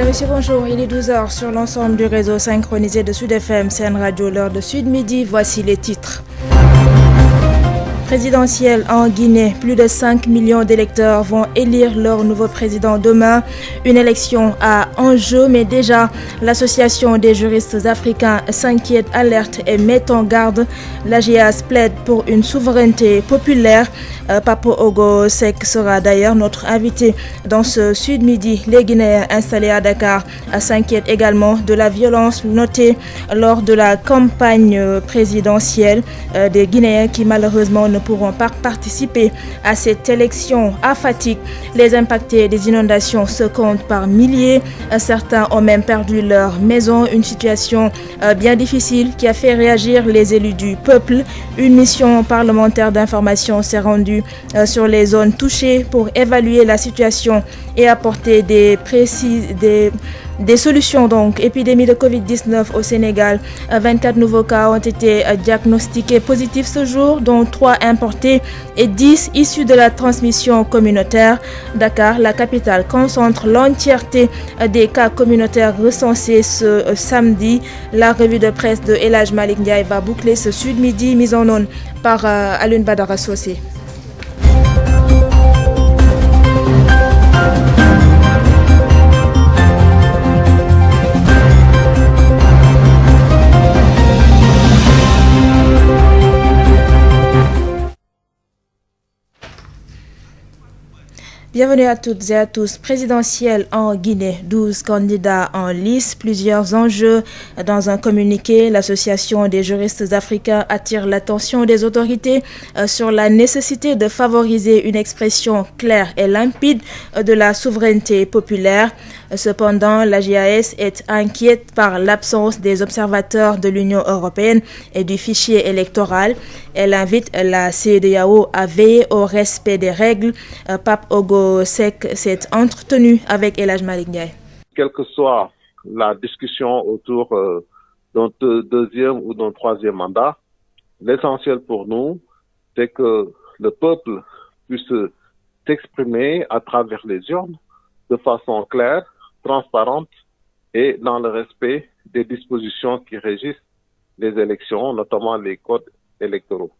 Messieurs, bonjour. Il est 12h sur l'ensemble du réseau synchronisé de Sud FM, Sen Radio, l'heure de Sud Midi. Voici les titres. Présidentielle en Guinée, plus de 5 millions d'électeurs vont élire leur nouveau président demain. Une élection à enjeu, mais déjà l'association des juristes africains s'inquiète, alerte et met en garde. L'AGIAS plaide pour une souveraineté populaire. Papo Ogo Seck sera d'ailleurs notre invité dans ce Sud Midi. Les Guinéens installés à Dakar s'inquiètent également de la violence notée lors de la campagne présidentielle. Des Guinéens qui malheureusement ne pourront pas participer à cette élection. À Fatick, les impactés des inondations se comptent par milliers. Certains ont même perdu leur maison. Une situation bien difficile qui a fait réagir les élus du peuple. Une mission parlementaire d'information s'est rendue sur les zones touchées pour évaluer la situation et apporter des solutions. Donc, épidémie de Covid-19 au Sénégal. 24 nouveaux cas ont été diagnostiqués positifs ce jour, dont 3 importés et 10 issus de la transmission communautaire. Dakar, la capitale, concentre l'entièreté des cas communautaires recensés ce samedi. La revue de presse de El Hadj Malick Ndiaye va boucler ce Sud Midi, mise en onde par Alioune Badara Socé. Bienvenue à toutes et à tous. Présidentielle en Guinée, 12 candidats en lice, plusieurs enjeux. Dans un communiqué, l'association des juristes africains attire l'attention des autorités sur la nécessité de favoriser une expression claire et limpide de la souveraineté populaire. Cependant, l'AGIAS est inquiète par l'absence des observateurs de l'Union européenne et du fichier électoral. Elle invite la CEDEAO à veiller au respect des règles. Pape Ogo Seck s'est entretenu avec El Hadj Malick Ndiaye. Quelle que soit la discussion autour d'un deuxième ou d'un troisième mandat, l'essentiel pour nous, c'est que le peuple puisse s'exprimer à travers les urnes de façon claire, transparente et dans le respect des dispositions qui régissent les élections, notamment les codes électoraux.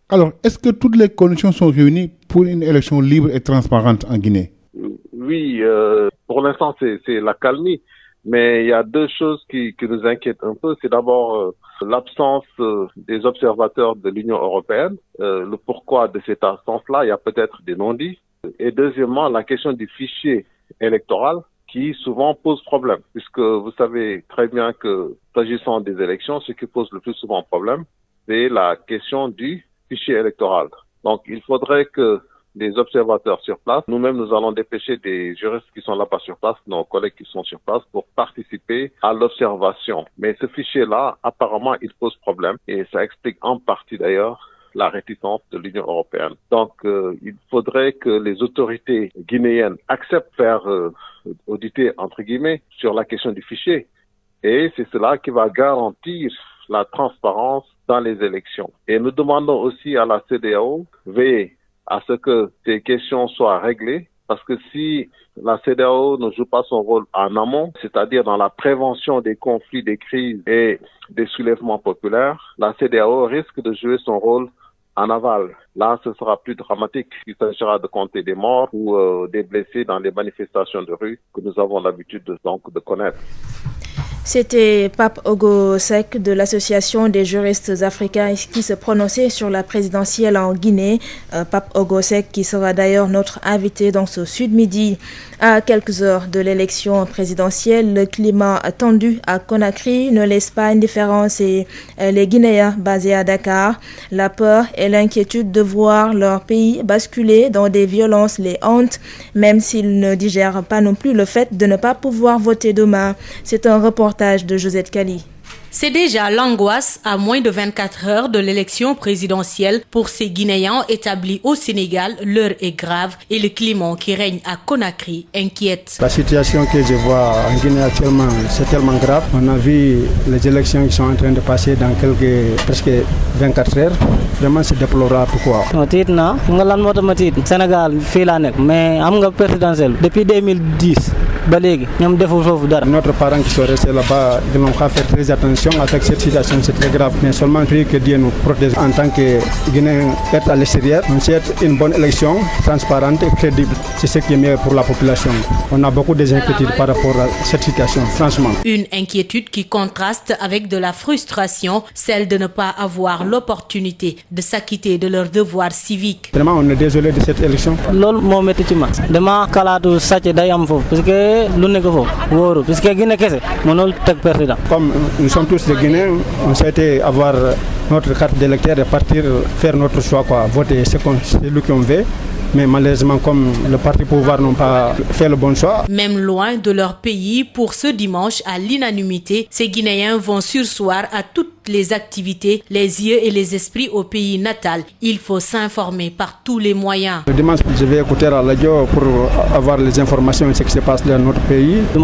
Alors, est-ce que toutes les conditions sont réunies pour une élection libre et transparente en Guinée? Oui, pour l'instant, c'est la calmie. Mais il y a deux choses qui nous inquiètent un peu. C'est d'abord l'absence des observateurs de l'Union européenne. Le pourquoi de cette absence-là, il y a peut-être des non-dits. Et deuxièmement, la question du fichier électoral qui souvent pose problème. Puisque vous savez très bien que s'agissant des élections, ce qui pose le plus souvent problème, c'est la question du fichier électoral. Donc, il faudrait que les observateurs sur place, nous-mêmes, nous allons dépêcher des juristes qui sont là-bas sur place, nos collègues qui sont sur place, pour participer à l'observation. Mais ce fichier-là, apparemment, il pose problème. Et ça explique en partie, d'ailleurs, la réticence de l'Union européenne. Donc, il faudrait que les autorités guinéennes acceptent de faire auditer, entre guillemets, sur la question du fichier. Et c'est cela qui va garantir la transparence dans les élections. Et nous demandons aussi à la CEDEAO de veiller à ce que ces questions soient réglées, parce que si la CEDEAO ne joue pas son rôle en amont, c'est-à-dire dans la prévention des conflits, des crises et des soulèvements populaires, la CEDEAO risque de jouer son rôle en aval. Là, ce sera plus dramatique. Il s'agira de compter des morts ou des blessés dans les manifestations de rue que nous avons l'habitude de connaître. C'était Pape Ogo Seck de l'association des juristes africains qui se prononçait sur la présidentielle en Guinée. Pape Ogo Seck qui sera d'ailleurs notre invité dans ce Sud Midi. À quelques heures de l'élection présidentielle, le climat tendu à Conakry ne laisse pas indifférents les Guinéens basés à Dakar. La peur et l'inquiétude de voir leur pays basculer dans des violences les hantent, même s'ils ne digèrent pas non plus le fait de ne pas pouvoir voter demain. C'est un reportage de Josette Kali. C'est déjà l'angoisse à moins de 24 heures de l'élection présidentielle pour ces Guinéens établis au Sénégal. L'heure est grave et le climat qui règne à Conakry inquiète. La situation que je vois en Guinée actuellement, c'est tellement grave. On a vu les élections qui sont en train de passer dans presque 24 heures. Vraiment, c'est déplorable. Pourquoi? Sénégal, mais présidentielle depuis 2010. Notre parents qui sont restés là-bas, ils n'ont qu'à faire très attention avec cette situation, c'est très grave. Mais seulement prier que Dieu nous protège en tant que Guinéens être à l'extérieur. On souhaite une bonne élection, transparente et crédible. C'est ce qui est mieux pour la population. On a beaucoup d'inquiétudes par rapport à cette situation, franchement. Une inquiétude qui contraste avec de la frustration, celle de ne pas avoir l'opportunité de s'acquitter de leurs devoirs civiques. Vraiment, on est désolé de cette élection. Comme nous sommes tous des Guinéens, on souhaitait avoir notre carte d'électeur et partir faire notre choix, voter c'est lui qu'on veut. Mais malheureusement, comme le parti pouvoir n'ont pas fait le bon choix. Même loin de leur pays, pour ce dimanche, à l'unanimité, ces Guinéens vont surseoir à toutes les activités, les yeux et les esprits au pays natal. Il faut s'informer par tous les moyens. Le dimanche, je vais écouter la radio pour avoir les informations de ce qui se passe dans notre pays. Ou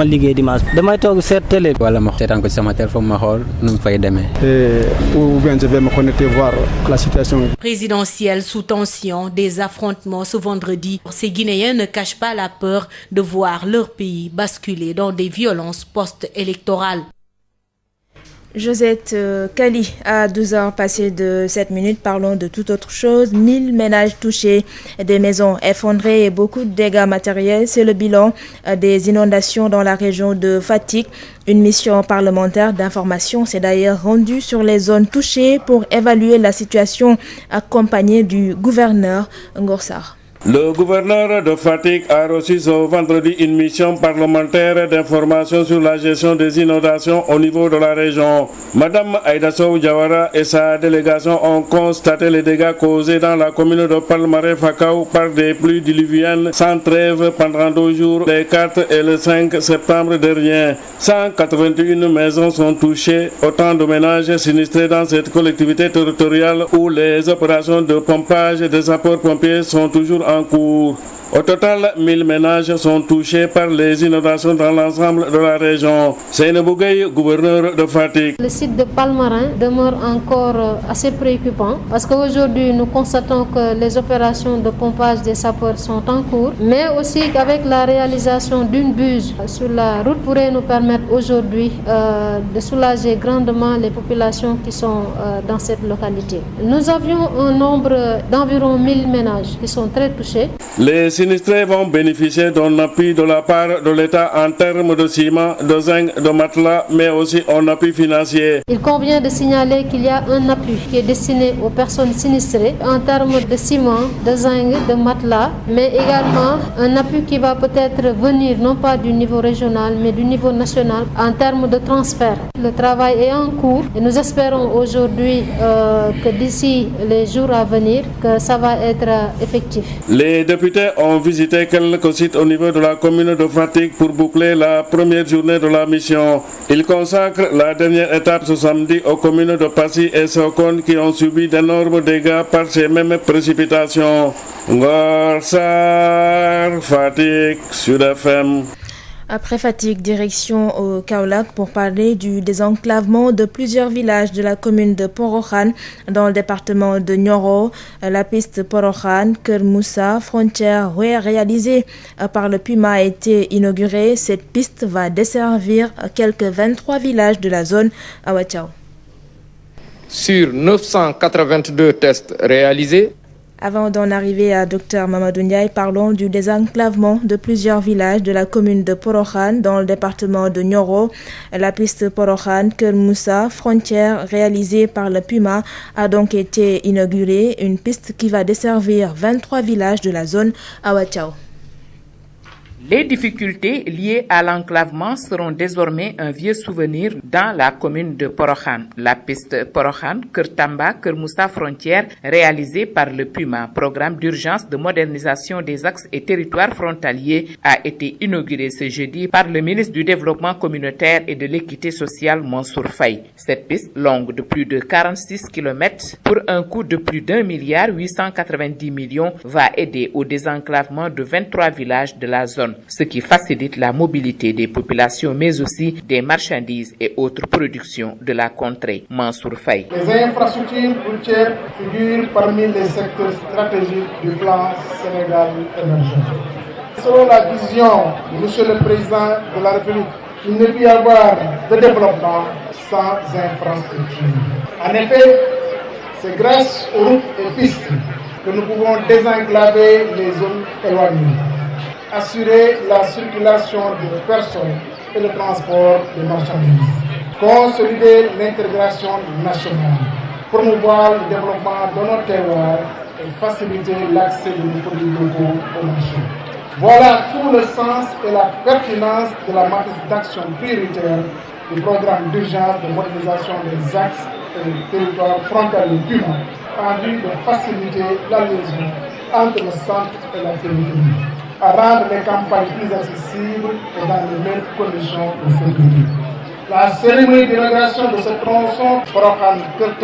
bien je vais me connecter voir la situation. Présidentielle sous tension, des affrontements ce vendredi. Ces Guinéens ne cachent pas la peur de voir leur pays basculer dans des violences post-électorales. Josette Kali, à 12h passées de 7 minutes, parlons de toute autre chose. 1000 ménages touchés, des maisons effondrées et beaucoup de dégâts matériels. C'est le bilan des inondations dans la région de Fatick. Une mission parlementaire d'information s'est d'ailleurs rendue sur les zones touchées pour évaluer la situation, accompagnée du gouverneur Ngorsar. Le gouverneur de Fatick a reçu ce vendredi une mission parlementaire d'information sur la gestion des inondations au niveau de la région. Madame Aïda Sow Diawara et sa délégation ont constaté les dégâts causés dans la commune de Palmarin-Fakao par des pluies diluviennes sans trêve pendant 2 jours, les 4 et le 5 septembre dernier. 181 maisons sont touchées, autant de ménages sinistrés dans cette collectivité territoriale où les opérations de pompage des sapeurs-pompiers sont toujours en cours. Au total, 1000 ménages sont touchés par les inondations dans l'ensemble de la région. Seynabou Gaye, gouverneur de Fatick. Le site de Palmarin demeure encore assez préoccupant parce qu'aujourd'hui nous constatons que les opérations de pompage des sapeurs sont en cours, mais aussi qu'avec la réalisation d'une buse sur la route pourrait nous permettre aujourd'hui de soulager grandement les populations qui sont dans cette localité. Nous avions un nombre d'environ 1000 ménages qui sont très touchés. Les sinistrés vont bénéficier d'un appui de la part de l'État en termes de ciment, de zinc, de matelas, mais aussi un appui financier. Il convient de signaler qu'il y a un appui qui est destiné aux personnes sinistrées en termes de ciment, de zinc, de matelas, mais également un appui qui va peut-être venir non pas du niveau régional, mais du niveau national en termes de transfert. Le travail est en cours et nous espérons aujourd'hui que d'ici les jours à venir, que ça va être effectif. Les députés ont visité quelques sites au niveau de la commune de Fatick pour boucler la première journée de la mission. Ils consacrent la dernière étape ce samedi aux communes de Passy et Sokone qui ont subi d'énormes dégâts par ces mêmes précipitations. Ngor Sarr, Fatick, Sud FM. Après Fatick, direction au Kaolack pour parler du désenclavement de plusieurs villages de la commune de Porokhane dans le département de Nioro. La piste Porokhane-Keur Moussa, frontière réalisée par le Puma, a été inaugurée. Cette piste va desservir quelques 23 villages de la zone à Ouachao. Sur 982 tests réalisés, avant d'en arriver à Dr Mamadou Ndiaye, parlons du désenclavement de plusieurs villages de la commune de Porokhane dans le département de Nioro. La piste Porokhane-Keur Moussa, frontière réalisée par le Puma, a donc été inaugurée. Une piste qui va desservir 23 villages de la zone à Ouachao. Les difficultés liées à l'enclavement seront désormais un vieux souvenir dans la commune de Porokhane. La piste Porokhane-Keur Tamba, Keur Moussa frontière, réalisée par le Puma, programme d'urgence de modernisation des axes et territoires frontaliers, a été inaugurée ce jeudi par le ministre du Développement communautaire et de l'équité sociale, Mansour Faye. Cette piste, longue de plus de 46 km, pour un coût de plus d'1,890 milliard, va aider au désenclavement de 23 villages de la zone, ce qui facilite la mobilité des populations mais aussi des marchandises et autres productions de la contrée. Mansour Faye. Les infrastructures routières figurent parmi les secteurs stratégiques du plan Sénégal émergent. Selon la vision de Monsieur le Président de la République, il ne peut y avoir de développement sans infrastructure. En effet, c'est grâce aux routes et pistes que nous pouvons désenclaver les zones éloignées, assurer la circulation des personnes et le transport des marchandises, consolider l'intégration nationale, promouvoir le développement de nos terroirs et faciliter l'accès de nos produits locaux au marché. Voilà tout le sens et la pertinence de la matrice d'action prioritaire du programme d'urgence de modernisation des axes et des territoires frontaliers humains en vue de faciliter la liaison entre le centre et la périphérie, à rendre les campagnes plus accessibles et dans les meilleures conditions de sécurité. La cérémonie d'inauguration de ce tronçon Porokhane-Keur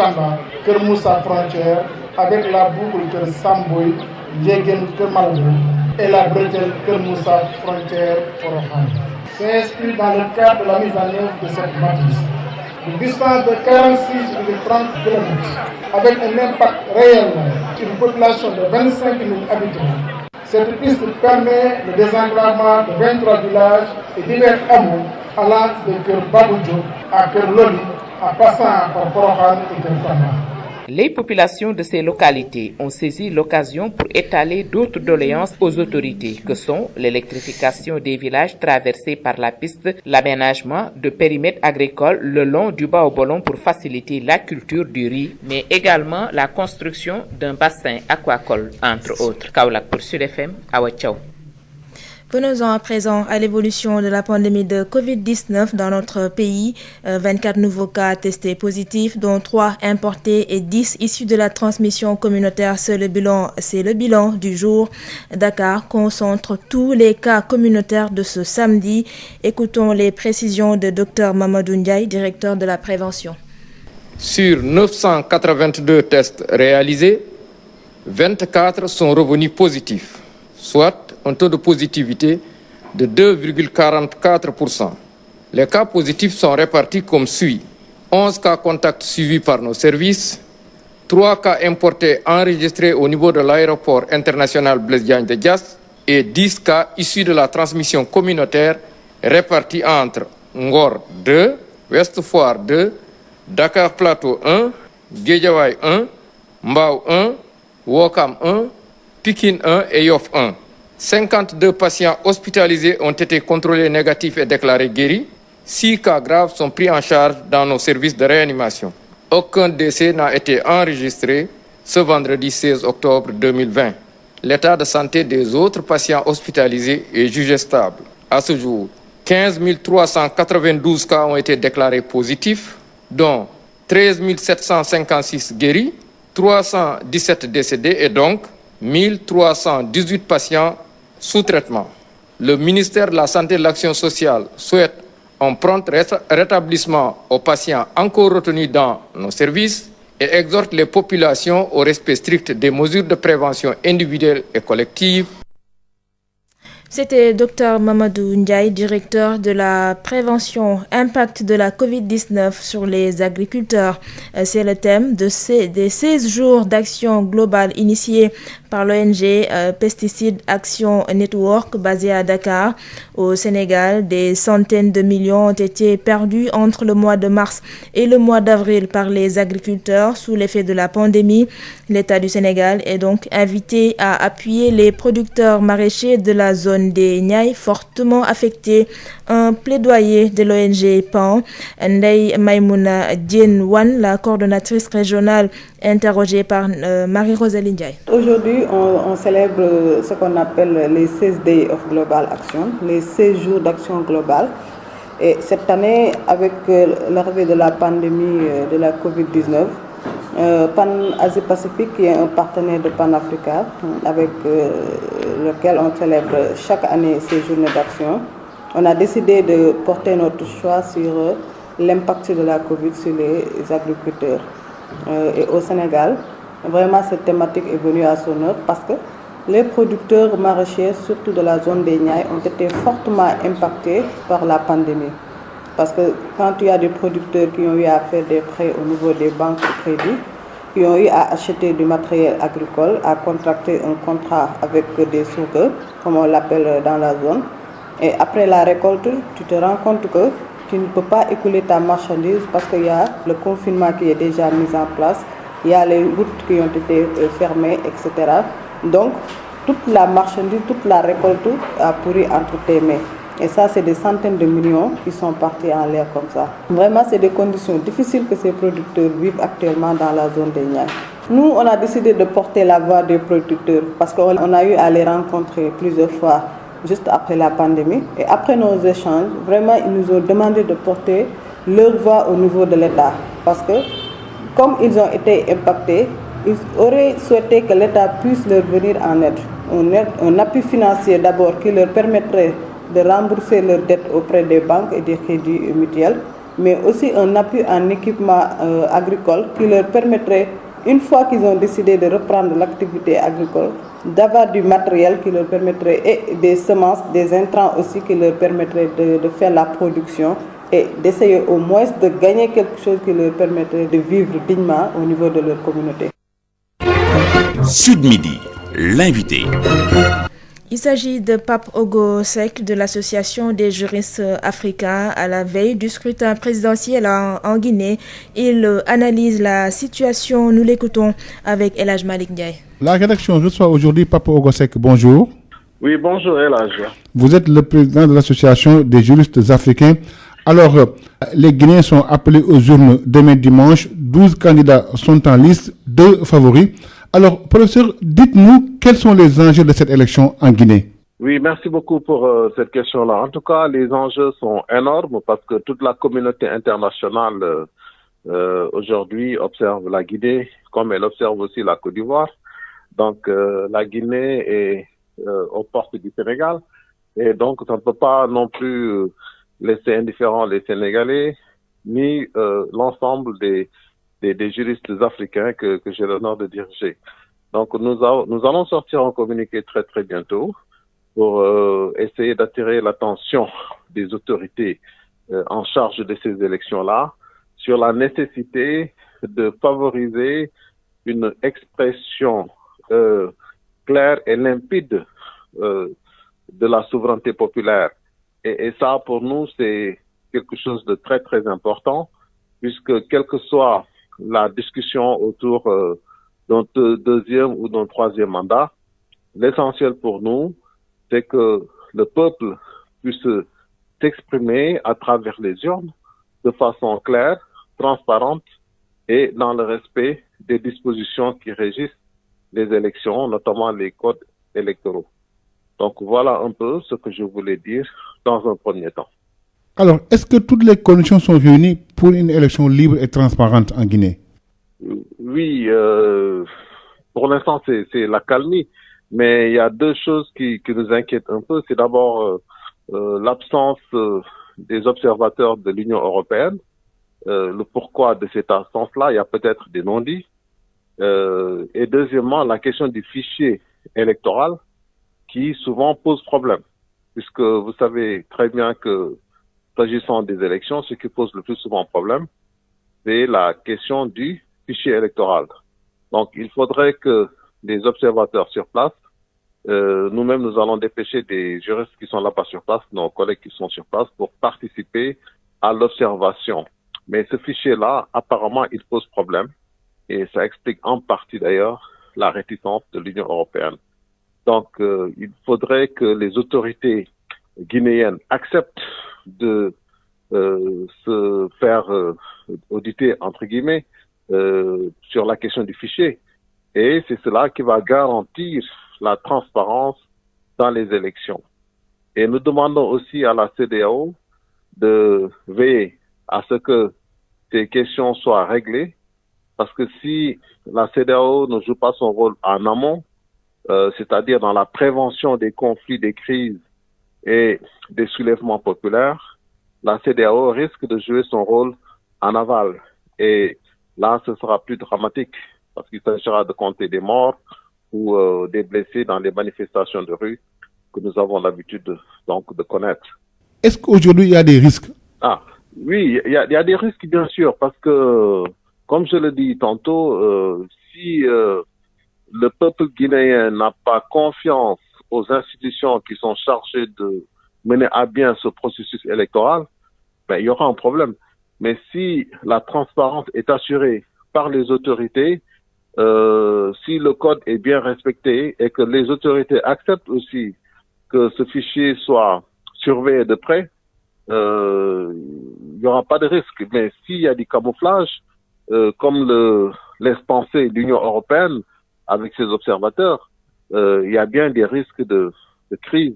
Kër Moussa frontière avec la boucle Kër Samboy, Ndiéguène Kër Malabo et la bretelle Kër Moussa frontière Porokhane s'inscrit dans le cadre de la mise en œuvre de cette matrice. Une distance de 46,30 km avec un impact réel sur une population de 25 000 habitants. Cette piste permet le désenclavement de 23 villages et divers hameaux allant de Kër Baboudjo à Kër Loli en passant par Porokhane et Kër Tamba. Les populations de ces localités ont saisi l'occasion pour étaler d'autres doléances aux autorités que sont l'électrification des villages traversés par la piste, l'aménagement de périmètres agricoles le long du Baobolon pour faciliter la culture du riz, mais également la construction d'un bassin aquacole, entre autres. Kaolack pour Sud FM, Awa Thiaw. Venons-en à présent à l'évolution de la pandémie de Covid-19 dans notre pays. 24 nouveaux cas testés positifs, dont 3 importés et 10 issus de la transmission communautaire. C'est le bilan du jour. Dakar concentre tous les cas communautaires de ce samedi. Écoutons les précisions de Dr Mamadou Ndiaye, directeur de la prévention. Sur 982 tests réalisés, 24 sont revenus positifs, soit un taux de positivité de 2,44%. Les cas positifs sont répartis comme suit. 11 cas contacts suivis par nos services, 3 cas importés enregistrés au niveau de l'aéroport international Blaise Diagne de Diass et 10 cas issus de la transmission communautaire répartis entre Ngor 2, Ouest Foire 2, Dakar Plateau 1, Guédiawaye 1, Mbao 1, Ouakam 1, Pikine 1 et Yoff 1. 52 patients hospitalisés ont été contrôlés négatifs et déclarés guéris. 6 cas graves sont pris en charge dans nos services de réanimation. Aucun décès n'a été enregistré ce vendredi 16 octobre 2020. L'état de santé des autres patients hospitalisés est jugé stable. À ce jour, 15 392 cas ont été déclarés positifs, dont 13 756 guéris, 317 décédés et donc 1318 patients sous traitement. Le ministère de la Santé et de l'Action sociale souhaite un prompt rétablissement aux patients encore retenus dans nos services et exhorte les populations au respect strict des mesures de prévention individuelle et collective. C'était Dr Mamadou Ndiaye, directeur de la prévention impact de la Covid-19 sur les agriculteurs. C'est le thème des 16 jours d'action globale initiés par l'ONG Pesticide Action Network basée à Dakar. Au Sénégal, des centaines de millions ont été perdus entre le mois de mars et le mois d'avril par les agriculteurs sous l'effet de la pandémie. L'État du Sénégal est donc invité à appuyer les producteurs maraîchers de la zone des Niayes fortement affectés. Un plaidoyer de l'ONG PAN. Ndeye Maïmouna Diène-Wan, la coordonnatrice régionale, interrogée par Marie-Rosalie Ndiaye. Aujourd'hui, on célèbre ce qu'on appelle les 16 Days of Global Action, les 16 jours d'action globale. Et cette année, avec l'arrivée de la pandémie de la Covid-19, Pan Asie Pacifique, qui est un partenaire de Pan Africa, avec lequel on célèbre chaque année ces journées d'action, on a décidé de porter notre choix sur l'impact de la Covid sur les agriculteurs. Et au Sénégal, vraiment cette thématique est venue à son heure parce que les producteurs maraîchers, surtout de la zone des Niayes, ont été fortement impactés par la pandémie. Parce que quand il y a des producteurs qui ont eu à faire des prêts au niveau des banques de crédit, qui ont eu à acheter du matériel agricole, à contracter un contrat avec des souks, comme on l'appelle dans la zone. Et après la récolte, tu te rends compte que tu ne peux pas écouler ta marchandise parce qu'il y a le confinement qui est déjà mis en place, il y a les routes qui ont été fermées, etc. Donc, toute la marchandise, toute la récolte a pourri entre tes mains. Et ça, c'est des centaines de millions qui sont partis en l'air comme ça. Vraiment, c'est des conditions difficiles que ces producteurs vivent actuellement dans la zone des Niayes. Nous, on a décidé de porter la voix des producteurs parce qu'on a eu à les rencontrer plusieurs fois juste après la pandémie. Et après nos échanges, vraiment, ils nous ont demandé de porter leur voix au niveau de l'État. Parce que, comme ils ont été impactés, ils auraient souhaité que l'État puisse leur venir en aide. Un appui financier d'abord qui leur permettrait de rembourser leurs dettes auprès des banques et des crédits mutuels, mais aussi un appui en équipement agricole qui leur permettrait, une fois qu'ils ont décidé de reprendre l'activité agricole, d'avoir du matériel qui leur permettrait, et des semences, des intrants aussi qui leur permettraient de faire la production et d'essayer au moins de gagner quelque chose qui leur permettrait de vivre dignement au niveau de leur communauté. Sud Midi, l'invité. Il s'agit de Pape Ogo Seck de l'Association des juristes africains à la veille du scrutin présidentiel en Guinée. Il analyse la situation. Nous l'écoutons avec El Hadj Malick Ndiaye. La rédaction reçoit aujourd'hui Pape Ogo Seck. Bonjour. Oui, bonjour El Hadj. Vous êtes le président de l'Association des juristes africains. Alors, les Guinéens sont appelés aux urnes demain dimanche. 12 candidats sont en liste, 2 favoris. Alors, professeur, dites-nous quels sont les enjeux de cette élection en Guinée? Oui, merci beaucoup pour cette question-là. En tout cas, les enjeux sont énormes parce que toute la communauté internationale aujourd'hui observe la Guinée, comme elle observe aussi la Côte d'Ivoire. Donc, la Guinée est aux portes du Sénégal. Et donc, on ne peut pas non plus laisser indifférents les Sénégalais, ni l'ensemble des juristes africains que j'ai l'honneur de diriger. Donc, nous allons sortir un communiqué très, très bientôt pour essayer d'attirer l'attention des autorités en charge de ces élections-là sur la nécessité de favoriser une expression claire et limpide de la souveraineté populaire. Et ça, pour nous, c'est quelque chose de très, très important, puisque quelle que soit la discussion autour d'un deuxième ou d'un troisième mandat, l'essentiel pour nous, c'est que le peuple puisse s'exprimer à travers les urnes de façon claire, transparente et dans le respect des dispositions qui régissent les élections, notamment les codes électoraux. Donc voilà un peu ce que je voulais dire dans un premier temps. Alors, est-ce que toutes les conditions sont réunies pour une élection libre et transparente en Guinée? Oui, pour l'instant, c'est la calmie. Mais il y a 2 choses qui nous inquiètent un peu. C'est d'abord l'absence des observateurs de l'Union européenne. Le pourquoi de cette absence-là, il y a peut-être des non-dits. Et deuxièmement, la question du fichier électoral qui souvent pose problème. Puisque vous savez très bien que s'agissant des élections, ce qui pose le plus souvent problème, c'est la question du fichier électoral. Donc, il faudrait que les observateurs sur place, nous-mêmes, nous allons dépêcher des juristes qui sont là-bas sur place, nos collègues qui sont sur place, pour participer à l'observation. Mais ce fichier-là, apparemment, il pose problème. Et ça explique en partie, d'ailleurs, la réticence de l'Union européenne. Donc, il faudrait que les autorités guinéennes acceptent de se faire auditer, entre guillemets, sur la question du fichier. Et c'est cela qui va garantir la transparence dans les élections. Et nous demandons aussi à la CEDEAO de veiller à ce que ces questions soient réglées, parce que si la CEDEAO ne joue pas son rôle en amont, c'est-à-dire dans la prévention des conflits, des crises et des soulèvements populaires, la CEDEAO risque de jouer son rôle en aval. Et là, ce sera plus dramatique parce qu'il s'agira de compter des morts ou des blessés dans les manifestations de rue que nous avons l'habitude de connaître. Est-ce qu'aujourd'hui, il y a des risques? Oui, il y a des risques, bien sûr, parce que comme je le dis tantôt, si le peuple guinéen n'a pas confiance aux institutions qui sont chargées de mener à bien ce processus électoral, ben, il y aura un problème. Mais si la transparence est assurée par les autorités, si le code est bien respecté et que les autorités acceptent aussi que ce fichier soit surveillé de près, il n'y aura pas de risque. Mais s'il y a du camouflage, comme laisse penser l'Union européenne avec ses observateurs, il y a bien des risques de crise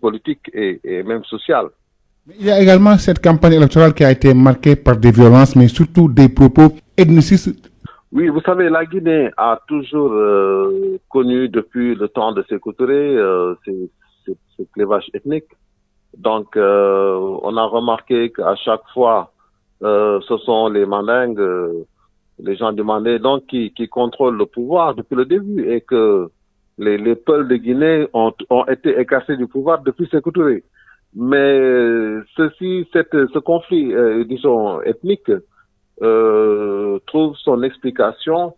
politique et même sociale. Il y a également cette campagne électorale qui a été marquée par des violences, mais surtout des propos ethnicistes. Oui, vous savez, la Guinée a toujours connu depuis le temps de Sékou Touré ce clivage ethnique. Donc, on a remarqué qu'à chaque fois, ce sont les Mandingues, les gens du Mandé, donc qui contrôlent le pouvoir depuis le début, et que les peuples de Guinée ont été écartés du pouvoir depuis Sékou Touré. Mais ce conflit, disons, ethnique, trouve son explication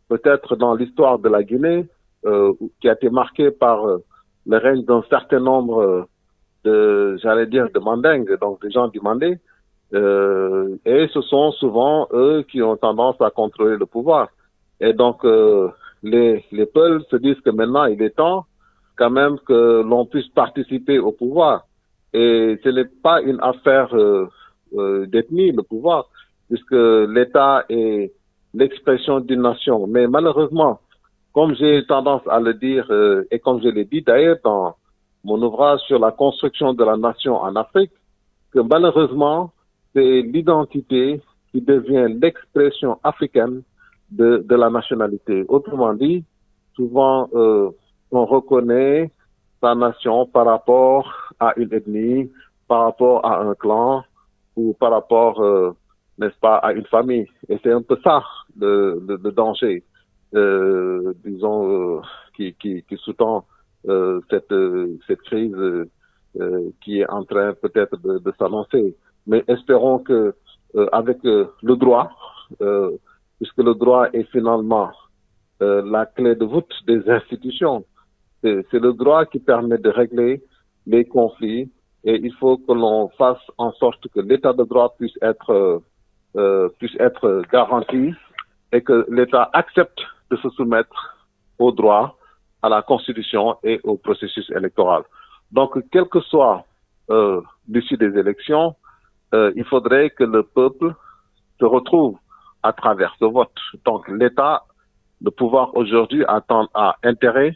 peut-être dans l'histoire de la Guinée, qui a été marquée par le règne d'un certain nombre de Mandingues, donc des gens du Mandé, et ce sont souvent eux qui ont tendance à contrôler le pouvoir. Et donc, les peuples se disent que maintenant, il est temps quand même que l'on puisse participer au pouvoir. Et ce n'est pas une affaire d'ethnie, le pouvoir, puisque l'État est l'expression d'une nation. Mais malheureusement, comme j'ai tendance à le dire, et comme je l'ai dit d'ailleurs dans mon ouvrage sur la construction de la nation en Afrique, que malheureusement, c'est l'identité qui devient l'expression africaine de la nationalité. Autrement dit, souvent, on reconnaît sa nation par rapport à une ethnie, par rapport à un clan, ou par rapport, n'est-ce pas, à une famille. Et c'est un peu ça, le danger, disons, qui sous-tend cette crise qui est en train peut-être de s'annoncer. Mais espérons que avec le droit, puisque le droit est finalement la clé de voûte des institutions, c'est le droit qui permet de régler les conflits, et il faut que l'on fasse en sorte que l'état de droit puisse être garanti, et que l'État accepte de se soumettre au droit, à la Constitution et au processus électoral. Donc, quelle que soit l'issue des élections, il faudrait que le peuple se retrouve à travers ce vote. Donc, l'État, le pouvoir aujourd'hui, a intérêt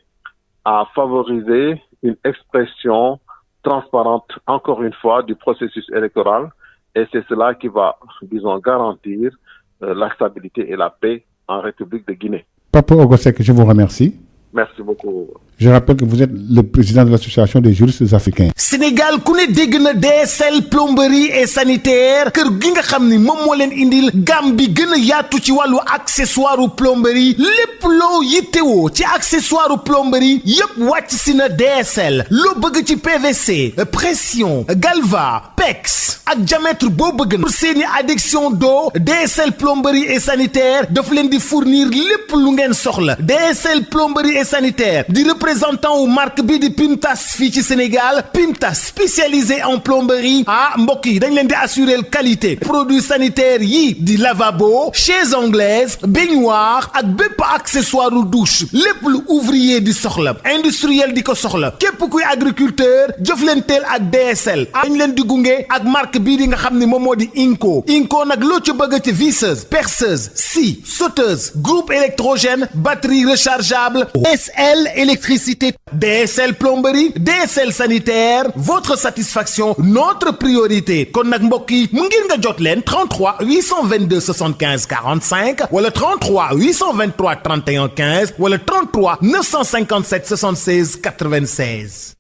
à favoriser une expression transparente, encore une fois, du processus électoral, et c'est cela qui va, disons, garantir la stabilité et la paix en République de Guinée. Papa Ogosek, je vous remercie. Merci beaucoup. Je rappelle que vous êtes le président de l'association des juristes africains. Sénégal ku ne dégg na DSL plomberie et sanitaire kër gi nga xam ni moom moo leen indil gam bi gën a yaatu ci wàllu accessoire plomberie lépp loo yittewoo ci accessoire plomberie yépp wàcc si na DSL loo bëgg ci PVC pression galva PEX ak diamètre boo bëgg pour seeni adduction d'eau DSL plomberie et sanitaire daf leen di fournir lépp lu ngeen soxla DSL plomberie et sanitaire di représentant ou marque bi di Pimtas fii ci Sénégal Pimtas spécialisé en plomberie mbokk yi dañ leen di assurer qualité produits sanitaires yi di lavabo chaises anglaises baignoire ak bépp accessoire douche lépp lu ouvrier di soxla industriel di ko soxla képp kuy agriculteur jëflanteel ak DSL dañ leen di gunge ak marque bii di nga xam ni moom moo di Inco nag loo ci bëgg ci visseuse perceuse scie sauteuse groupe électrogène batterie rechargeable DSL électricité DSL plomberie DSL sanitaire votre satisfaction notre priorité kon nag mbokk yi mu ngir nga jot leen 33 822 75 45 wala 33 823 31 15 wala 33 957 76 96.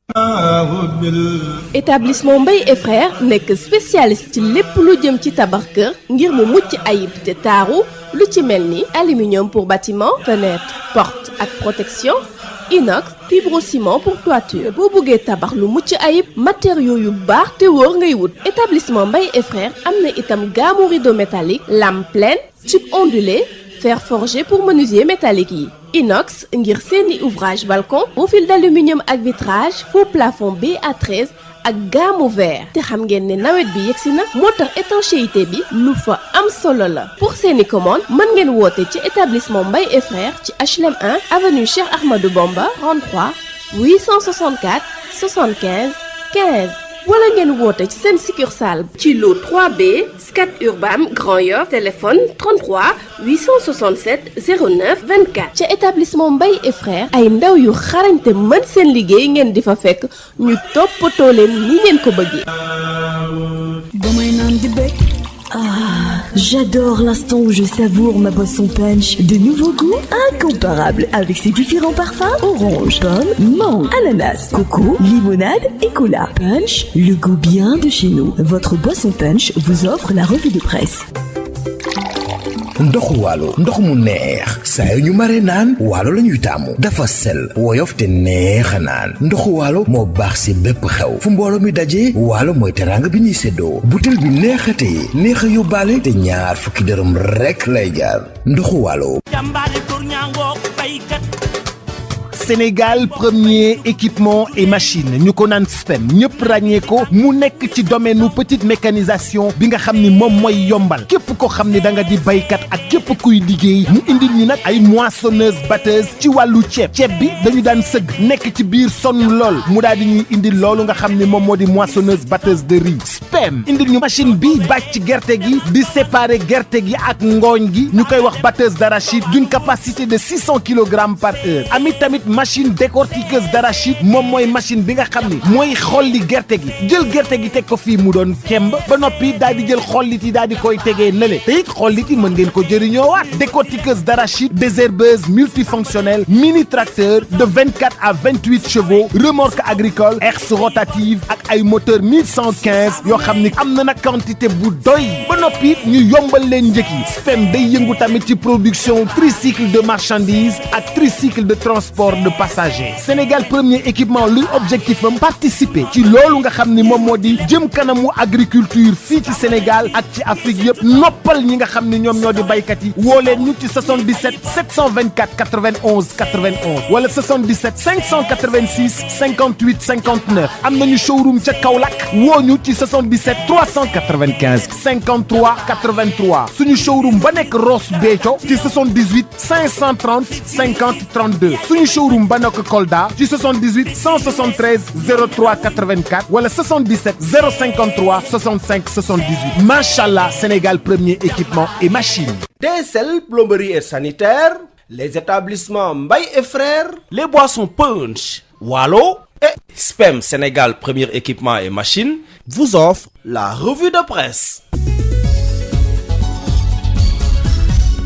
Établissement Mbaye et Frères nekk spécialiste ci lépp lu jëm ci tabax kër ngir mu mucc ayib te taaru lu ci mel ni aluminium pour bâtiment fenêtre porte ak protection inox fibrociment pour toiture boo bëggee tabax lu mucc ayib matériaux yu baax te wóor ngay wut. établissement Mbaye et frères am na itam gamme rideau métallique lame pleine tube ondulé fer forgé pour menuisier métallique yi. inox ngir seeni ouvrage balcon profil d'aluminium ak vitrage faux plafond BA13 ak gamme vert te xam ngeen ne nawet bi yegsi na moo tax étanchéité bi lu fa am solo la. pour seeni commande mën ngeen woote ci établissement Mbaye et frères ci HLM 1 avenue Cheikh Ahmadou Bamba 33 864 75 15 wala ngeen woote ci seen succursale ci lot 3B Scat Urbam Grand Yoff téléphone 33 867 09 24 ca établissement Mbaye et frères ay ndaw yu xarañte mën seen liggéey ngeen di fa fekk ñu toppatoo leen ni ngeen ko bëggee. damay naan di bëgg. Ah, j'adore l'instant où je savoure ma boisson punch. De nouveaux goûts incomparables avec ses différents parfums. Orange, pomme, mangue, ananas, coco, limonade et cola. Punch, le goût bien de chez nous. Votre boisson punch vous offre la revue de presse. ndoxu waalo ndox mu neex saa yu ñu mare naan waalo la ñuy taamu dafa sel woyof te neex a naan ndoxu waalo moo baax si bépp xew fu mbooloo mi dajee waalo mooy teraanga bi ñuy séddoo butel bi neexatee neex a yóbbaale te ñaar fukki dërëm rekk lay jaar ndoxu waalo. Sénégal premier équipement et machine ñu ko naan SPEM ñëpp ràññee ko mu nekk ci domaine u petite mécanisation bi nga xam ni moom mooy yombal képp ko xam ni da nga di baykat ak képp kuy liggéey mu indil ñu nag ay moissonneuse batteuse ci wàllu ceeb bi dañu daan sëgg nekk ci biir sonn lool mu daal di ñuy indil loolu nga xam ni moom moo di moissonneuse batteuse de riz SPEM indil ñu machine bi bàcc gerte gi di séparer gerte gi ak ngooñ gi ñu koy wax batteuse d'arachide d'une capacité de 600 kg par heure ami tamit machine décortiqueuse d'arachide moom mooy machine bi nga xam ni mooy xolli gerte gi jël gerte gi teg ko fii mu doon kemb ba noppi daal di jël xollit yi daal di koy tegee nële te it xollit yi mën ngeen ko jëriñoo waat décortiqueuse d'arachide désherbeuse multifonctionnelle mini tracteur de 24 à 28 chevaux remorque agricole herse rotative ak ay moteur 1115 yoo xam ni am na nag quantité bu doy ba noppi ñu yombal leen njëkk yi SPEM day yëngu tamit ci production tricycle de marchandises ak tricycle de transport de passagers Sénégal premier équipement luy objectif am participer ci loolu nga xam ni moom moo di jëm kanamu agriculture fii ci Sénégal ak ci Afrique yëpp noppal ñi nga xam ni ñoom ñoo di baykat yi woo leen ñu ci 77 724 91 91 wala 77 586 58 59 am nañu showroom ca Kaolack woo ñu ci 77 395 53 83 suñu showroom ba nekk Ross Béthio ci 78 530 50 32 suñu showroom ba nekk Kolda ci 78 173 03 84 wala 77 053 65 78 machallah Sénégal premier équipement et machine. DSL plomberie et sanitaire, les établissements Mbaye et frères, les boissons punch, Waalo et SPEM Sénégal premier équipement et machine vous offrent la revue de presse.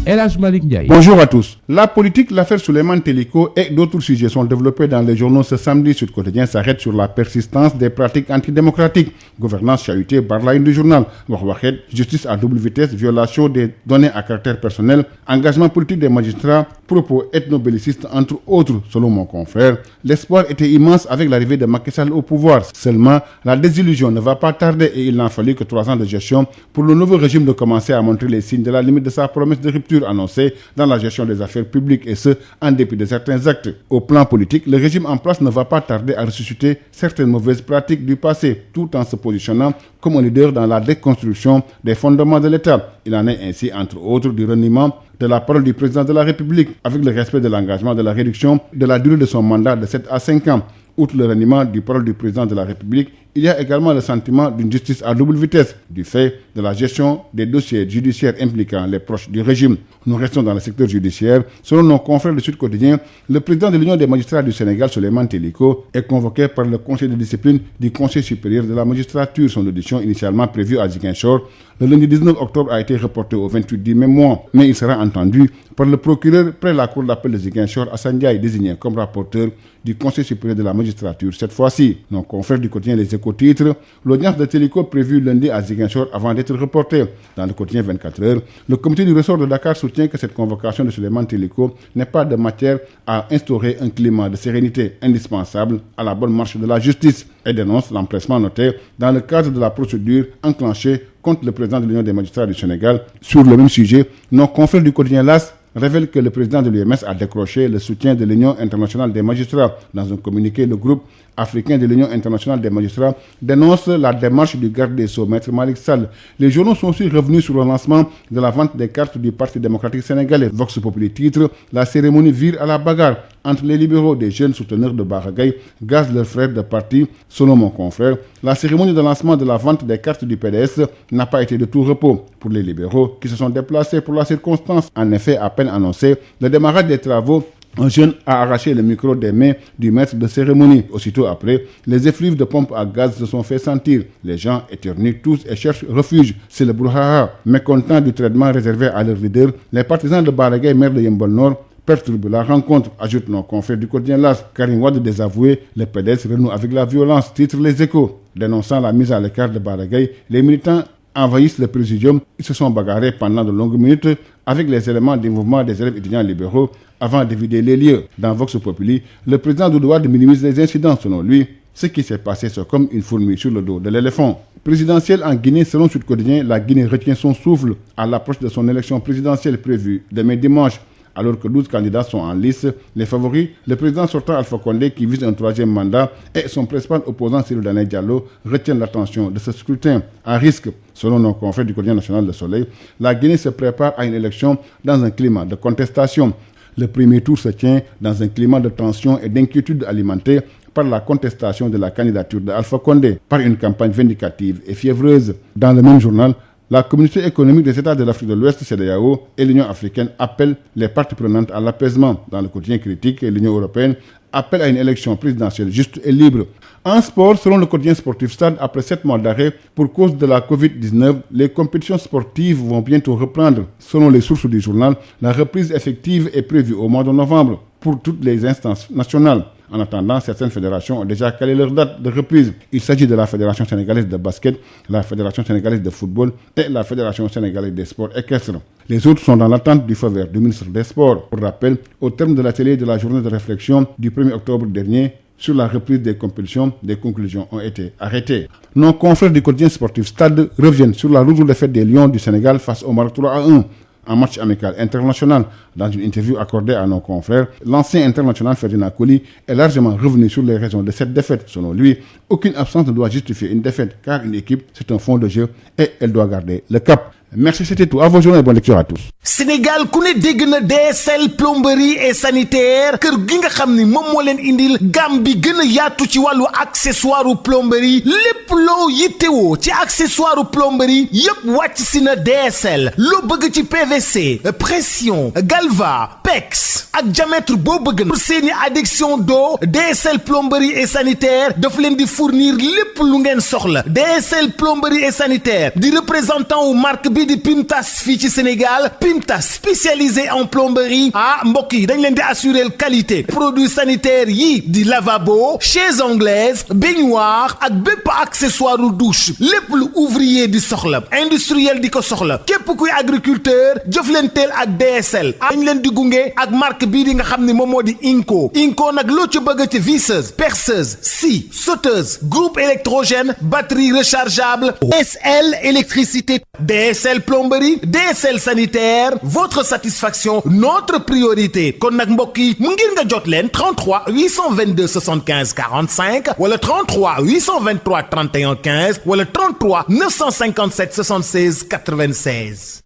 El Hadj Malick Ndiaye. Bonjour à tous. La politique, l'affaire Souleymane Teliko et d'autres sujets sont développés dans les journaux ce samedi. Sud Quotidien s'arrête sur la persistance des pratiques antidémocratiques. Gouvernance chahutée barre la une du journal. Wax waxeet, justice à double vitesse, violation des données à caractère personnel, engagement politique des magistrats, propos ethnobellicistes entre autres. Selon mon confrère, l'espoir était immense avec l'arrivée de Macky Sall au pouvoir. Seulement, la désillusion ne va pas tarder et il n'en fallut que 3 ans de gestion pour le nouveau régime de commencer à montrer les signes de la limite de sa promesse de rupture annoncée dans la gestion des affaires publiques et ce, en dépit de certains actes. Au plan politique, le régime en place ne va pas tarder à ressusciter certaines mauvaises pratiques du passé, tout en se positionnant comme un leader dans la déconstruction des fondements de l'État. Il en est ainsi, entre autres, du reniement de la parole du président de la République, avec le respect de l'engagement de la réduction de la durée de son mandat de 7 à 5 ans. Outre le reniement du parole du président de la République, il y a également le sentiment d'une justice à double vitesse du fait de la gestion des dossiers judiciaires impliquant les proches du régime. Nous restons dans le secteur judiciaire. Selon nos confrères du Sud Quotidien, le président de l'Union des magistrats du Sénégal, Souleymane Teliko, est convoqué par le conseil de discipline du Conseil supérieur de la magistrature. Son audition initialement prévue à Ziguinchor le lundi 19 octobre a été reportée au 28 du même mois, mais il sera entendu par le procureur près la cour d'appel de Ziguinchor, Assane Ndiaye, désigné comme rapporteur du Conseil supérieur de la magistrature. Cette fois-ci, nos confrères du quotidien Les Échos titrent l'audience de Télico prévue lundi à Ziguinchor avant d'être reportée. Dans le quotidien 24 heures, le comité du ressort de Dakar soutient que cette convocation de Souleymane Télico n'est pas de matière à instaurer un climat de sérénité indispensable à la bonne marche de la justice et dénonce l'empressement noté dans le cadre de la procédure enclenchée contre le président de l'Union des magistrats du Sénégal. Sur le même sujet, nos confrères du quotidien LAS révèle que le président de l'UMS a décroché le soutien de l'Union internationale des magistrats. Dans un communiqué, le groupe africain de l'Union internationale des magistrats dénonce la démarche du garde des Sceaux, Maître Malick Sall. Les journaux sont aussi revenus sur le lancement de la vente des cartes du Parti démocratique sénégalais. Vox Populi titre la cérémonie vire à la bagarre entre les libéraux. Des jeunes souteneurs de Bara Gaye gazent leurs frères de parti. Selon mon confrère, la cérémonie de lancement de la vente des cartes du PDS n'a pas été de tout repos pour les libéraux qui se sont déplacés pour la circonstance. En effet, à peine annoncé le démarrage des travaux, un jeune a arraché le micro des mains du maître de cérémonie. Aussitôt après, les effluves de pompes à gaz se sont fait sentir. Les gens éternuent tous et cherchent refuge. C'est le brouhaha. Mécontents du traitement réservé à leur leader, les partisans de Bara Gaye, maire de Yeumbeul Nord, perturbe la rencontre, ajoute nos confrères du quotidien LAS. Karim Wade désavoué, le PDS renoue avec la violence, titre Les Échos. Dénonçant la mise à l'écart de Bara Gaye, les militants envahissent le présidium. Ils se sont bagarrés pendant de longues minutes avec les éléments du mouvement des élèves étudiants libéraux avant de vider les lieux. Dans Vox Populi, le président Doudou Wade minimise les incidents. Selon lui, ce qui s'est passé, c'est comme une fourmi sur le dos de l'éléphant. Présidentielle en Guinée, selon Sud Quotidien, la Guinée retient son souffle à l'approche de son élection présidentielle prévue demain dimanche. Alors que 12 candidats sont en lice, les favoris, le président sortant Alpha Condé qui vise un troisième mandat et son principal opposant Cyril Danaye Diallo retiennent l'attention de ce scrutin. À risque, selon nos confrères du quotidien national Le Soleil, la Guinée se prépare à une élection dans un climat de contestation. Le premier tour se tient dans un climat de tension et d'inquiétude alimenté par la contestation de la candidature d'Alpha Condé, par une campagne vindicative et fiévreuse. Dans le même journal, la communauté économique des États de l'Afrique de l'Ouest, CEDEAO, et l'Union africaine appellent les parties prenantes à l'apaisement. Dans le quotidien critique, l'Union européenne appelle à une élection présidentielle juste et libre. En sport, selon le quotidien sportif Stade, après 7 mois d'arrêt pour cause de la Covid-19, les compétitions sportives vont bientôt reprendre. Selon les sources du journal, la reprise effective est prévue au mois de novembre pour toutes les instances nationales. En attendant, certaines fédérations ont déjà calé leur date de reprise. Il s'agit de la Fédération sénégalaise de basket, la Fédération sénégalaise de football et la Fédération sénégalaise des sports équestres. Les autres sont dans l'attente du feu vert du ministre des Sports. Pour rappel, au terme de l'atelier de la journée de réflexion du 1er octobre dernier, sur la reprise des compétitions, des conclusions ont été arrêtées. Nos confrères du quotidien sportif Stade reviennent sur la lourde défaite des Lions du Sénégal face au Maroc 3-1. En match amical international. Dans une interview accordée à nos confrères, l'ancien international Ferdinand Coly est largement revenu sur les raisons de cette défaite. Selon lui, aucune absence ne doit justifier une défaite, car une équipe, c'est un fond de jeu et elle doit garder le cap. Merci, c'était tout. À vos journées et bonne lecture à tous. Sénégal ku ne dégg na DSL plomberie et sanitaire kër gi nga xam ni moom moo leen indil gamme bi gën a yaatu ci wàllu accessoire plomberie lépp loo yittewoo ci accessoire plomberie yépp wàcc si na DSL loo bëgg ci PVC pression galva PEX ak diamètre boo bëgg na pour seeni adduction d'eau DSL plomberie et sanitaire daf leen di fournir lépp lu ngeen soxla. DSL plomberie et sanitaire di représentant wu marque bi di Pimtas fii ci Sénégal. Pimtas spécialisé en plomberie mbokk yi dañ leen di assurer qualité produits sanitaires yi di lavabo chaises anglaises baignoire ak bépp accessoire douche lépp lu ouvrier di soxla industriel di ko soxla képp kuy agriculteur jëflanteel ak DSL dañ leen di gunge ak marque bii di nga xam ne moom moo di Inco nag loo ci bëgg ci visseuse perceuse scie sauteuse groupe électrogène batterie rechargeable DSL électricité DSL plomberie DSL sanitaire votre satisfaction notre priorité kon nag mbokk yi mu ngir nga jot leen 33 822 75 45 wala 33 823 31 15 wala 33 957 76 96.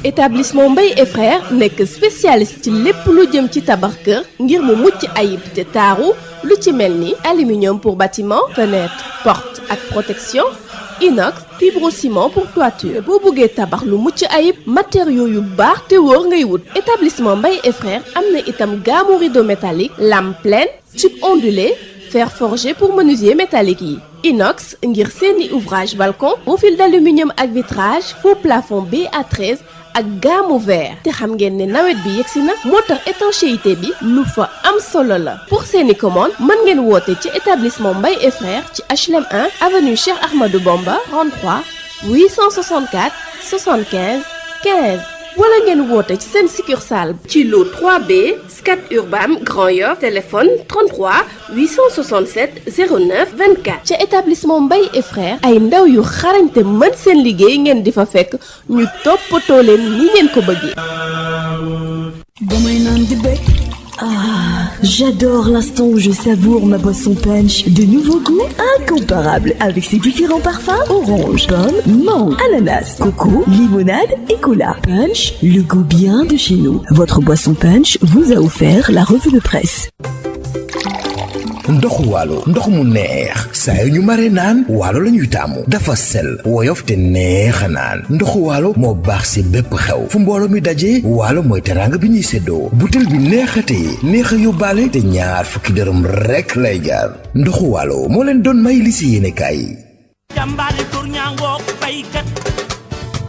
Établissement Mbaye et Frères nekk spécialiste ci lépp lu jëm ci tabax kër ngir mu mucc ayib te taaru lu ci mel ni aluminium pour bâtiment fenêtre porte ak protection inox fibrociment pour toiture boo bëggee tabax lu mucc ayib matériaux yu baax te wóor ngay wut. Établissement Mbaye et Frères am na itam gamme rideau métallique lame pleine tube ondulé fer forgé pour menuisier métallique yi inox ngir seeni ouvrage balcon profil d'aluminium ak vitrage faux plafond BA13 ak gamme vert te xam ngeen ne nawet bi yegsi na moo tax étanchéité bi lu fa am solo la pour seeni commande mën ngeen woote ci établissement Mbaye et Frères ci HLM 1 avenue Cheikh Ahmadou Bamba 33 864 75 15 wala ngeen woote ci seen succursale ci lot 3B Scat Urbam Grand Yoff téléphone 33 867 09 24 ca établissement Mbaye et Frères ay ndaw yu xarañte mën seen liggéey ngeen di fa fekk ñu toppatoo leen ni ngeen ko bëggee. damay naan di bëgg. Ah, j'adore l'instant où je savoure ma boisson punch. De nouveaux goûts incomparables avec ses différents parfums: orange, pomme, mangue, ananas, coco, limonade et cola. Punch, le goût bien de chez nous. Votre boisson punch vous a offert la revue de presse. ndoxu waalo ndox mu neex saa yu ñu mare naan waalo la ñuy taamu dafa sel woyof te neex a naan ndoxu waalo moo baax si bépp xew fu mbooloo mi dajee waalo mooy teraanga bi ñuy séddoo butel bi neexatee neex a yóbbaale te ñaar fukki dërëm rekk lay jaar ndoxu waalo moo leen doon may li si yéene kaay.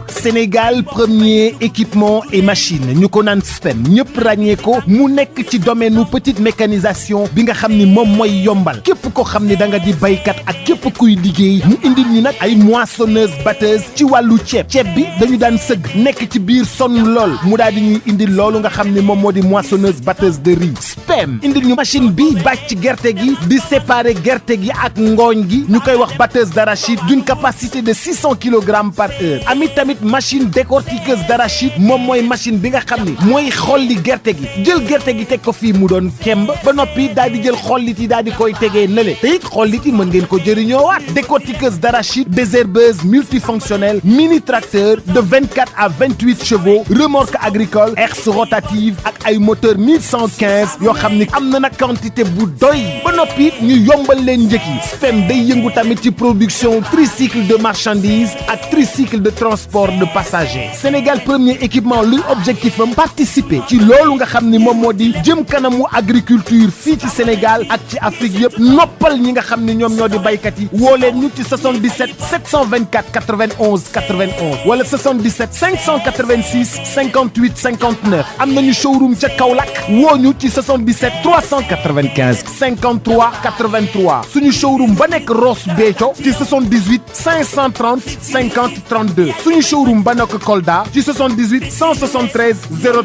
Sénégal premier équipement et machine ñu ko naan SPEM ñëpp ràññee ko mu nekk ci domaine petite mécanisation bi nga xam ni moom mooy yombal képp ko xam ni da nga di baykat ak képp kuy liggéey mu indil ñu nag ay moissonneuse batteuse ci wàllu ceeb bi dañu daan sëgg nekk ci biir sonn lool mu daal di ñuy indil loolu nga xam ni moom moo di moissonneuse batteuse de riz SPEM indil ñu machine bi bàcc gerte gi di séparer gerte gi ak ngooñ gi ñu koy wax batteuse d'arachide d'une capacité de 600 kg par heure amit tamit machine décortiqueuse d'arachide moom mooy machine bi nga xam ni mooy xolli gerte gi jël gerte gi teg ko fii mu doon kemb ba noppi daal di jël xollit yi daal di koy tegee nële te it xollit yi mën ngeen ko jëriñoowaat décortiqueuse d'arachide désherbeuse multifonctionnelle mini tracteur de 24 à 28 chevaux remorque agricole herse rotative ak ay moteur 1115 yoo xam ni am na nag quantité bu doy ba noppi ñu yombal leen njëkk yi SPEM day yëngu tamit ci production tricycle de marchandises ak tricycle de transport de passagers Sénégal premier équipement luy objectif am participer ci loolu nga xam ni moom moo di jëm kanamu agriculture fii ci Sénégal ak ci Afrique yëpp noppal ñi nga xam ni ñoom ñoo di baykat yi woo leen ñu ci 77 724 91 91 wala 77 586 58 59 am nañu showroom ca Kaolack woo ñu ci 77 395 53 83 suñu showroom ba nekk Ross Béthio ci 78 530 50 32 suñu showroom ba nekk Kolda ci 78 173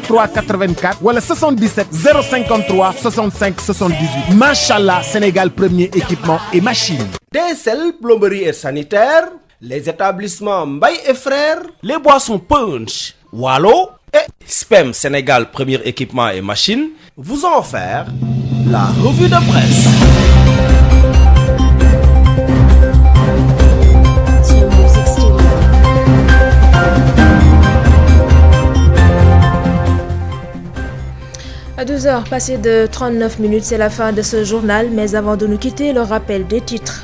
03 84 wala 77 053 65 78 machallah Sénégal premier équipement et machine. DSL plomberie et sanitaire, les établissements Mbaye et Frères, les boissons Punch, Wallo et SPEM Sénégal premier équipement et machine vous ont offert la revue de presse. À 12h passées de 39 minutes, c'est la fin de ce journal, mais avant de nous quitter, le rappel des titres.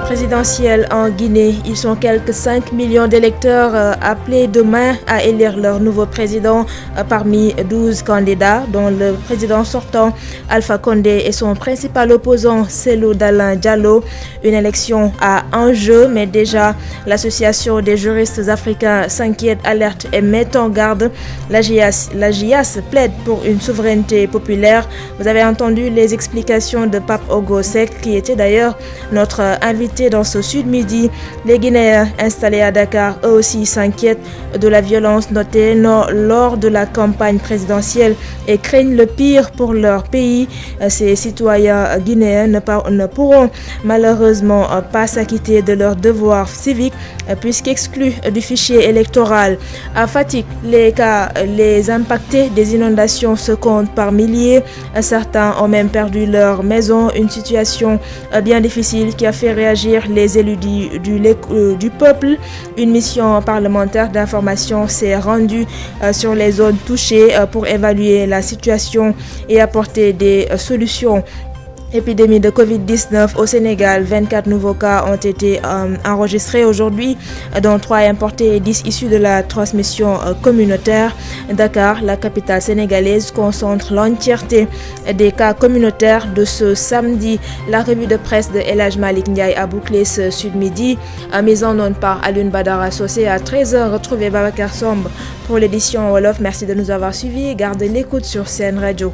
Présidentielle en Guinée, ils sont quelques 5 millions d'électeurs appelés demain à élire leur nouveau président parmi 12 candidats, dont le président sortant Alpha Condé et son principal opposant Cellou Dalein Diallo. Une élection à enjeu, mais déjà l'association des juristes africains s'inquiète, alerte et met en garde. La JIAS plaide pour une souveraineté populaire. Vous avez entendu les explications de Pape Ogo Seck, qui était d'ailleurs notre invité dans ce Sud Midi. Les Guinéens installés à Dakar, eux aussi, s'inquiètent de la violence notée lors de la campagne présidentielle et craignent le pire pour leur pays. Ces citoyens guinéens ne pourront malheureusement pas s'acquitter de leurs devoirs civiques puisqu'exclus du fichier électoral. À Fatick, les impactés des inondations se comptent par milliers. Certains ont même perdu leur maison. Une situation bien difficile qui a fait réagir les élus du peuple. Une mission parlementaire d'information s'est rendue sur les zones touchées pour évaluer la situation et apporter des solutions. Épidémie de Covid-19 au Sénégal, 24 nouveaux cas ont été enregistrés aujourd'hui, dont 3 importés et 10 issus de la transmission communautaire. Dakar, la capitale sénégalaise, concentre l'entièreté des cas communautaires de ce samedi. La revue de presse de El Hadj Malick Ndiaye a bouclé ce Sud Midi, mise en onde par Alioune Badara Socé à 13h. Retrouvez Babacar Somb pour l'édition Wolof. Merci de nous avoir suivis. Gardez l'écoute sur Sen Radio.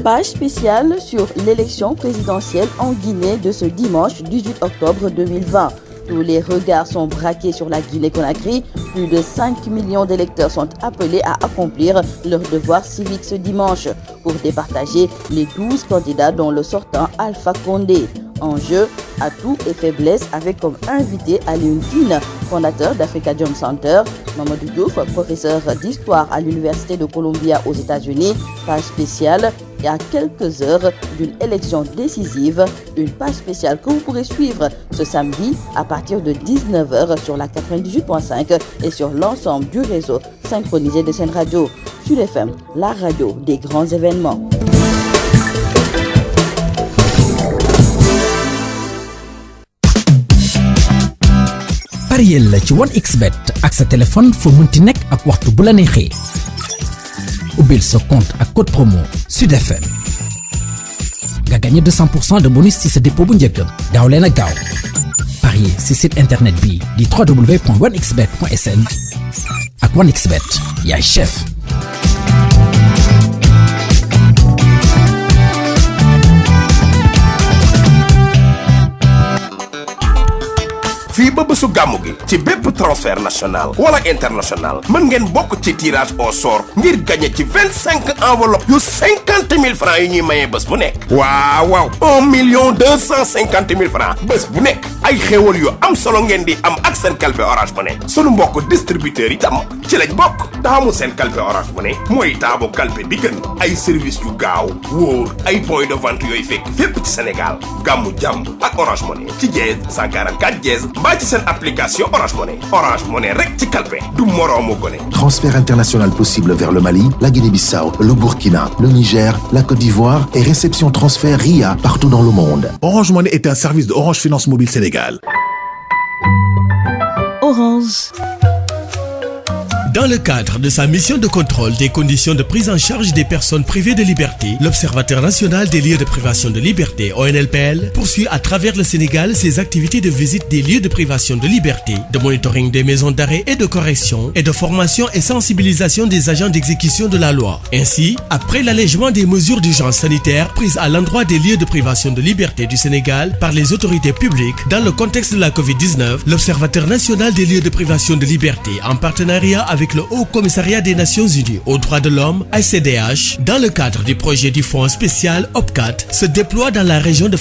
Page spéciale sur l'élection présidentielle en Guinée de ce dimanche 18 octobre 2020. Tous les regards sont braqués sur la Guinée-Conakry. Plus de 5 millions d'électeurs sont appelés à accomplir leur devoir civique ce dimanche pour départager les 12 candidats dont le sortant Alpha Condé. En jeu, atouts et faiblesses avec comme invité Alioune Tine, fondateur d'Africa Jom Center, Mamadou Diouf, professeur d'histoire à l'Université de Columbia aux États-Unis. Page spéciale et à quelques heures d'une élection décisive, une page spéciale que vous pourrez suivre ce samedi à partir de 19h sur la 98.5 et sur l'ensemble du réseau synchronisé de Sen Radio. Sud FM, la radio des grands événements. pariel la ci 1xBet ak sa téléphone foo mënti nekk ak waxtu bu la neexee ubbil sa compte ak code promo Sud FM nga gagné 200% de bonus ci sa dépôt bu njëkk gaaw leen a gaaw parier ci site internet bi di www.1xbet.sn ak 1xBet yaay chef. fii ba bésu gàmmu gi ci bépp transfert national wala international mën ngeen bokk ci tirage au sort ngir gagné ci 25 enveloppe yu 50 000 francs yi ñuy mayee bés bu nekk waaw 1,250,000 francs bés bu nekk ay xéewal yu am solo ngeen di am ak seen kalpe Orange Money sunu mbokk distributeur yi tam ci lañ bokk taamu seen kalpe Orange Money mooy taamu kalpe bi gën ay service yu gaaw wóor ay point de vente yooyu fekk fépp ci Sénégal gàmmu jàmm ak Orange Money ci dièse 144 dièse mbaa ci seen application Orange Money rek ci kalpe du moroomu gone. Transfert international possible vers le Mali, la Guinée-Bissau, le Burkina, le Niger, la Côte d'Ivoire et réception transfert RIA partout dans le monde. Orange Money est un service de Orange Finance Mobile Sénégal. Orange. Dans le cadre de sa mission de contrôle des conditions de prise en charge des personnes privées de liberté, l'Observateur national des lieux de privation de liberté, ONLPL, poursuit à travers le Sénégal ses activités de visite des lieux de privation de liberté, de monitoring des maisons d'arrêt et de correction, et de formation et sensibilisation des agents d'exécution de la loi. Ainsi, après l'allègement des mesures d'urgence sanitaire prises à l'endroit des lieux de privation de liberté du Sénégal par les autorités publiques dans le contexte de la Covid-19, l'Observateur national des lieux de privation de liberté, en partenariat avec le Haut Commissariat des Nations Unies aux droits de l'homme, HCDH, dans le cadre du projet du Fonds spécial OPCAT, se déploie dans la région de